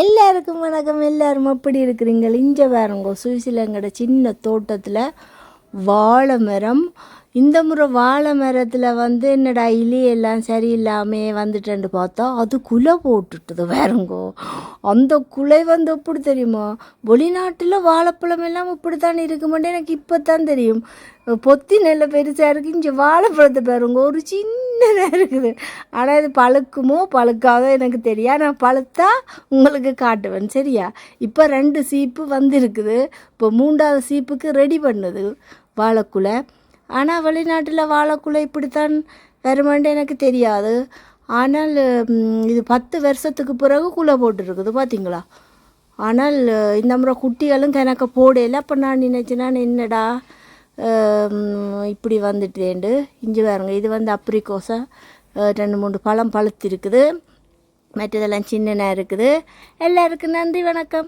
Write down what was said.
எல்லாருக்கும் வணக்கம். எல்லாரும் எப்படி இருக்கிறீங்க? இங்கே பாருங்க, சுவிசிலங்கட சின்ன தோட்டத்தில் வாழை மரம். இந்த முறை வாழை மரத்தில் என்னடா இலையெல்லாம் சரியில்லாமல் வந்துட்டேன்னு பார்த்தா அது குலை போட்டுட்டுது பாருங்கோ. அந்த குலை எப்படி தெரியுமா, வெளிநாட்டில் வாழைப்பழம் எல்லாம் இப்படி தான் இருக்குமெண்டு எனக்கு இப்போ தான் தெரியும். பொத்தி நல்ல பெருசாக இருக்குது. இங்கே வாழைப்பழத்தை பாருங்க ஒரு சின்னதாக இருக்குது. ஆனால் இது பழுக்குமோ பழுக்காதோ எனக்கு தெரியாது. நான் பழுத்தா உங்களுக்கு காட்டுவேன் சரியா. இப்போ 2 சீப்பு வந்திருக்குது. இப்போ 3வது சீப்புக்கு ரெடி பண்ணுது வாழைக்குலை. ஆனால் வெளிநாட்டில் வாழைக்குலை இப்படித்தான் வருமானு எனக்கு தெரியாது. ஆனால் இது 10 வருஷத்துக்கு பிறகு குலை போட்டுருக்குது பார்த்தீங்களா. ஆனால் இந்த முறை குட்டிகளும் கணக்க போடையில். அப்போ நான் நினச்சேன்னா என்னடா இப்படி வந்துட்டேண்டு. இஞ்சி பாருங்க, இது அப்ரிக்கோசா 2-3 பழம் பழுத்து இருக்குது. மற்றதெல்லாம் சின்னனாக இருக்குது. எல்லாருக்கும் நன்றி, வணக்கம்.